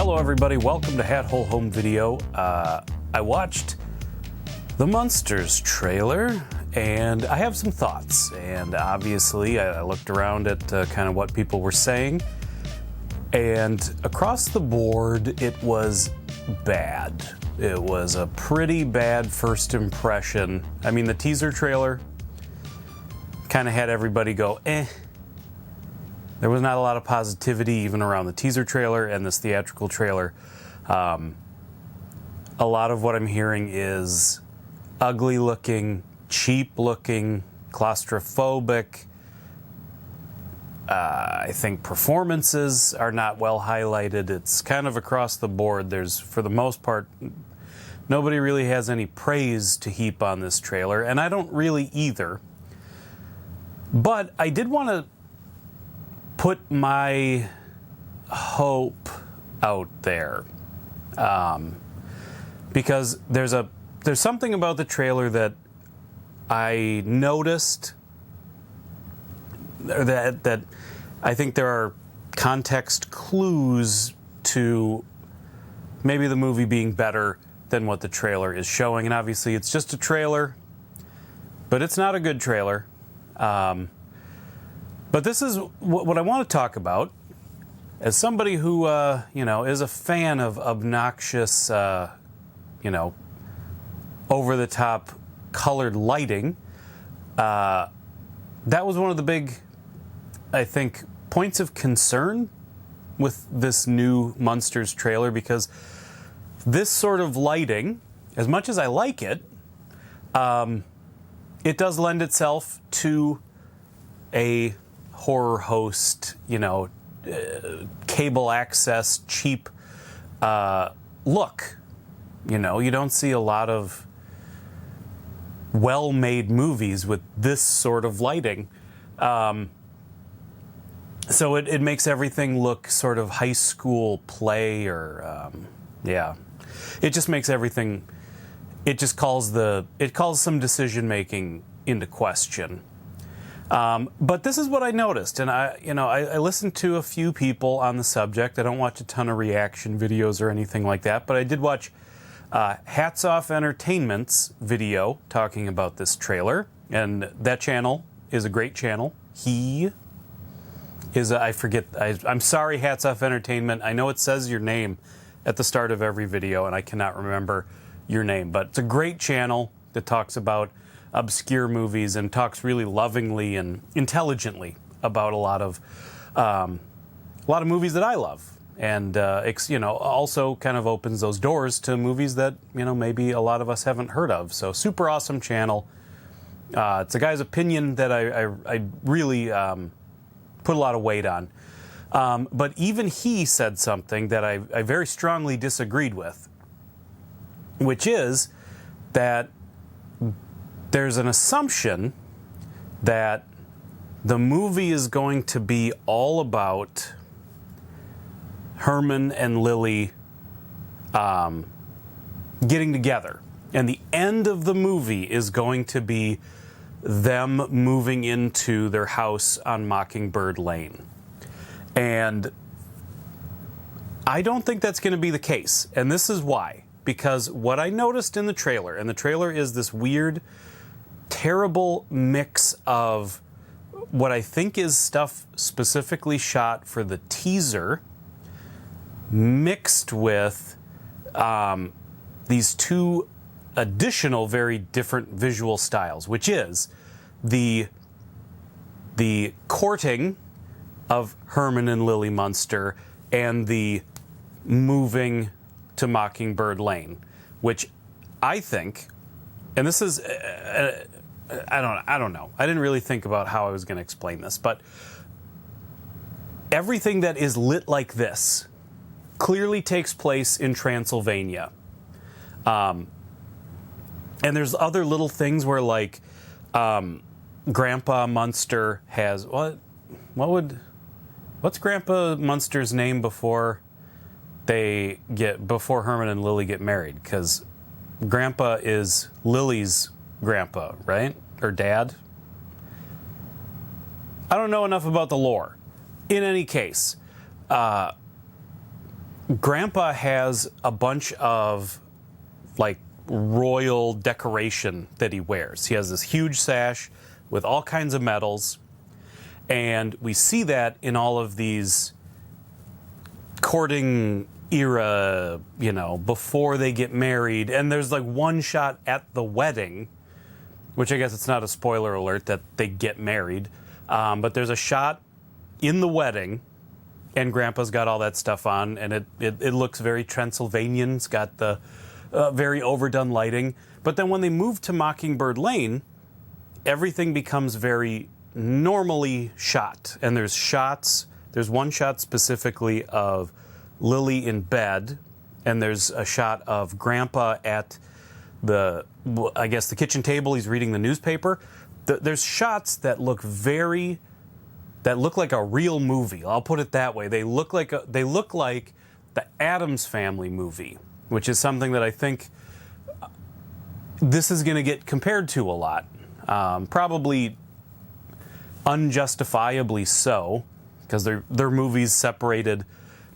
Hello everybody, welcome to Hat Hole Home Video. I watched the Munsters trailer and I have some thoughts, and obviously I looked around at kind of what people were saying, and across the board it was bad. It was a pretty bad first impression. I mean, the teaser trailer kind of had everybody go, eh. There was not a lot of positivity even around the teaser trailer and this theatrical trailer. A lot of what I'm hearing is ugly looking, cheap looking, claustrophobic. I think performances are not well highlighted. It's kind of across the board. There's, for the most part, nobody really has any praise to heap on this trailer, and I don't really either. But I did want to put my hope out there, because there's something about the trailer that I noticed, that I think there are context clues to maybe the movie being better than what the trailer is showing. And obviously it's just a trailer, but it's not a good trailer. But this is what I want to talk about as somebody who, is a fan of obnoxious, over-the-top colored lighting. That was one of the big, I think, points of concern with this new Munsters trailer, because this sort of lighting, as much as I like it, it does lend itself to a horror host, cable access, cheap look. You don't see a lot of well-made movies with this sort of lighting. So it makes everything look sort of high school play, or it just makes everything, it calls some decision making into question. But this is what I noticed, and I listened to a few people on the subject. I don't watch a ton of reaction videos or anything like that, but I did watch Hats Off Entertainment's video talking about this trailer, and that channel is a great channel. He is, I'm sorry, Hats Off Entertainment. I know it says your name at the start of every video, and I cannot remember your name, but it's a great channel that talks about obscure movies and talks really lovingly and intelligently about a lot of movies that I love, and also kind of opens those doors to movies that maybe a lot of us haven't heard of. So super awesome channel. It's a guy's opinion that I really put a lot of weight on, but even he said something that I very strongly disagreed with, which is that there's an assumption that the movie is going to be all about Herman and Lily getting together. And the end of the movie is going to be them moving into their house on Mockingbird Lane. And I don't think that's going to be the case. And this is why. Because what I noticed in the trailer, and the trailer is this weird, terrible mix of what I think is stuff specifically shot for the teaser, mixed with these two additional very different visual styles, which is the courting of Herman and Lily Munster and the moving to Mockingbird Lane, which I think, and this is, I don't know. I didn't really think about how I was going to explain this, but everything that is lit like this clearly takes place in Transylvania. And there's other little things where, like, Grandpa Munster has, what's Grandpa Munster's name before Herman and Lily get married? Because Grandpa is Lily's grandpa, right? Or dad? I don't know enough about the lore. In any case, Grandpa has a bunch of like royal decoration that he wears. He has this huge sash with all kinds of medals, and we see that in all of these courting era, you know, before they get married. And there's like one shot at the wedding, which I guess it's not a spoiler alert that they get married, but there's a shot in the wedding, and Grandpa's got all that stuff on, and it looks very Transylvanian. It's got the very overdone lighting. But then when they move to Mockingbird Lane, everything becomes very normally shot. And there's shots, there's one shot specifically of Lily in bed, and there's a shot of Grandpa at the kitchen table. He's reading the newspaper. There's shots that look like a real movie. I'll put it that way. They look like the Addams Family movie, which is something that I think this is going to get compared to a lot. Probably unjustifiably so, because they're movies separated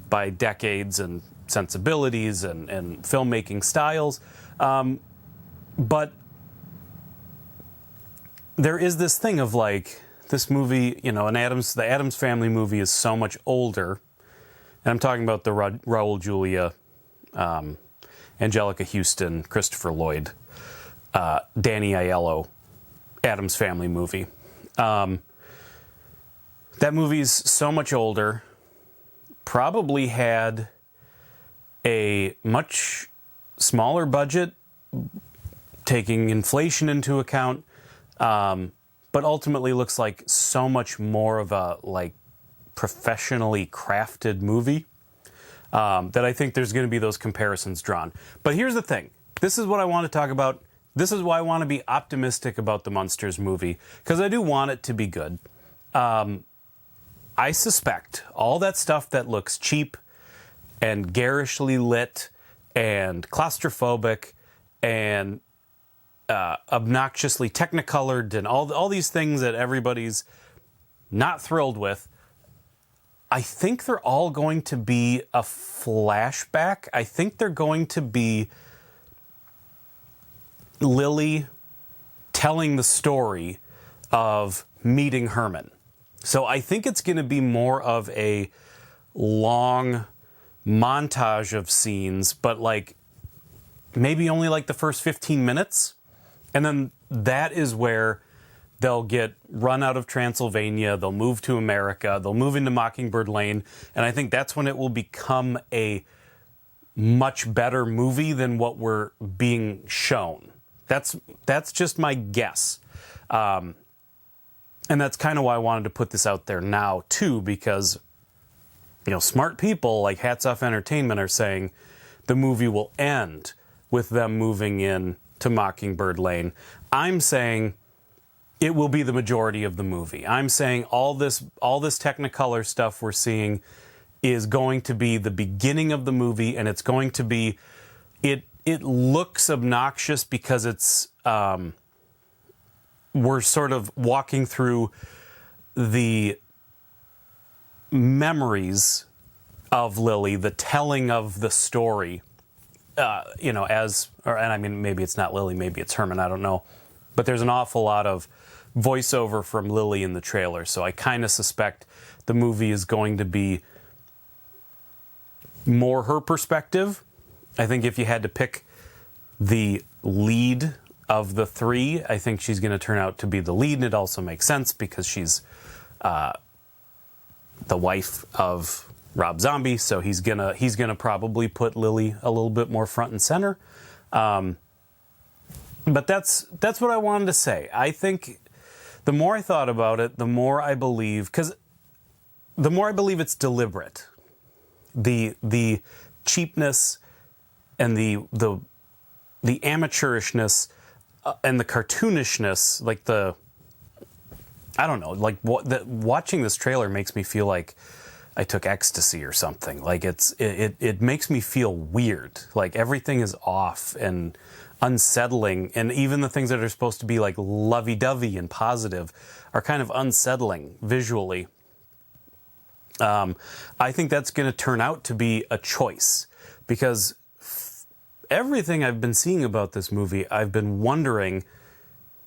by decades and sensibilities and filmmaking styles. But there is this thing of like, this movie, you know, the Addams Family movie is so much older. And I'm talking about the Raul Julia, Angelica Houston, Christopher Lloyd, Danny Aiello, Addams Family movie. That movie's so much older, probably had a much smaller budget, taking inflation into account, but ultimately looks like so much more of a like professionally crafted movie, that I think there's going to be those comparisons drawn. But here's the thing. This is what I want to talk about. This is why I want to be optimistic about the Munsters movie, because I do want it to be good. I suspect all that stuff that looks cheap and garishly lit and claustrophobic and obnoxiously technicolored and all these things that everybody's not thrilled with, I think they're all going to be a flashback. I think they're going to be Lily telling the story of meeting Herman. So I think it's going to be more of a long montage of scenes, but like maybe only like the first 15 minutes. And then that is where they'll get run out of Transylvania. They'll move to America. They'll move into Mockingbird Lane. And I think that's when it will become a much better movie than what we're being shown. That's just my guess. And that's kind of why I wanted to put this out there now, too, because, you know, smart people like Hats Off Entertainment are saying the movie will end with them moving in to Mockingbird Lane. I'm saying it will be the majority of the movie. I'm saying all this Technicolor stuff we're seeing is going to be the beginning of the movie, and it's going to be it looks obnoxious because it's we're sort of walking through the memories of Lily, the telling of the story, you know, and I mean, maybe it's not Lily, maybe it's Herman, I don't know. But there's an awful lot of voiceover from Lily in the trailer, so I kind of suspect the movie is going to be more her perspective. I think if you had to pick the lead of the three, I think she's going to turn out to be the lead, and it also makes sense because she's the wife of Rob Zombie, so he's gonna probably put Lily a little bit more front and center. But that's what I wanted to say. I think the more I thought about it, the more I believe it's deliberate. The cheapness and the amateurishness and the cartoonishness, like I don't know, like watching this trailer makes me feel like I took ecstasy or something. Like it makes me feel weird. Like everything is off and unsettling, and even the things that are supposed to be like lovey-dovey and positive are kind of unsettling visually. I think that's going to turn out to be a choice, because everything I've been seeing about this movie, I've been wondering,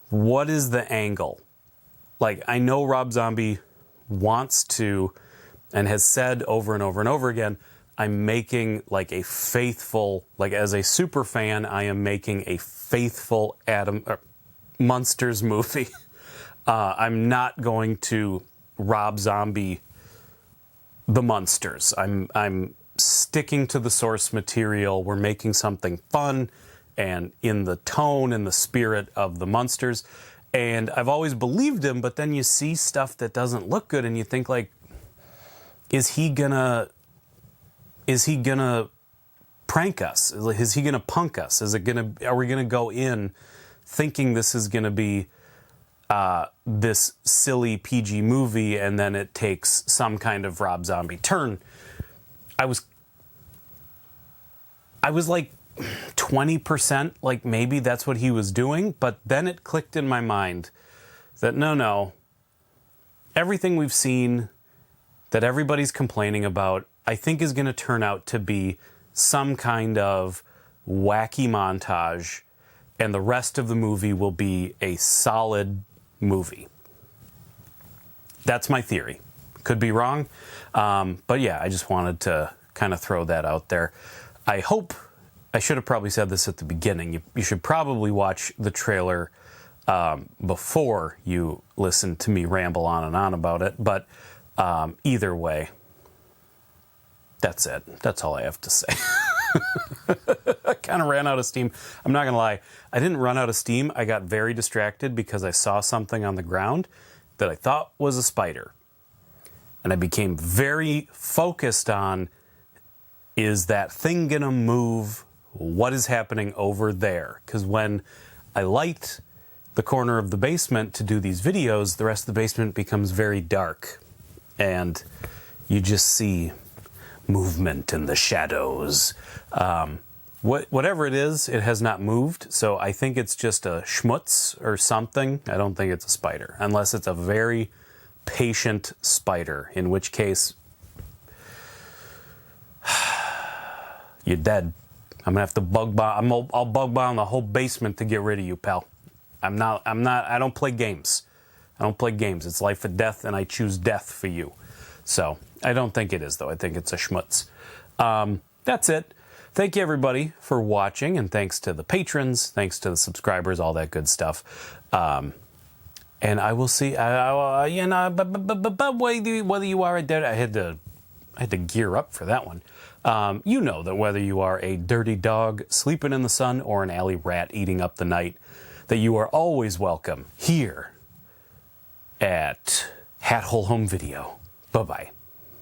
what is the angle? Like, I know Rob Zombie wants to, and has said over and over and over again, I'm making like a faithful, like as a super fan, I am making a faithful Munsters movie. I'm not going to Rob Zombie the Munsters. I'm sticking to the source material. We're making something fun and in the tone and the spirit of the Munsters. And I've always believed him, but then you see stuff that doesn't look good and you think, like, is he gonna prank us? Is he gonna punk us? Are we gonna go in thinking this is gonna be this silly PG movie, and then it takes some kind of Rob Zombie turn? I was like 20%, like maybe that's what he was doing, but then it clicked in my mind that no, everything we've seen that everybody's complaining about, I think is going to turn out to be some kind of wacky montage, and the rest of the movie will be a solid movie. That's my theory. Could be wrong, but yeah, I just wanted to kind of throw that out there. I should have probably said this at the beginning. You should probably watch the trailer before you listen to me ramble on and on about it, but either way, that's it. That's all I have to say. I kind of ran out of steam. I'm not going to lie. I didn't run out of steam. I got very distracted because I saw something on the ground that I thought was a spider. And I became very focused on, is that thing going to move? What is happening over there? Because when I light the corner of the basement to do these videos, the rest of the basement becomes very dark. And you just see movement in the shadows. Whatever it is, it has not moved. So I think it's just a schmutz or something. I don't think it's a spider, unless it's a very patient spider, in which case you're dead. I'm gonna have to bug bomb. I'll bug bomb the whole basement to get rid of you, pal. I don't play games. I don't play games. It's life or death, and I choose death for you. So I don't think it is, though. I think it's a schmutz. That's it. Thank you, everybody, for watching, and thanks to the patrons, thanks to the subscribers, all that good stuff. And I will see. But whether you are a dirty, I had to gear up for that one. You know that whether you are a dirty dog sleeping in the sun or an alley rat eating up the night, that you are always welcome here at Hat Hole Home Video. Bye-bye.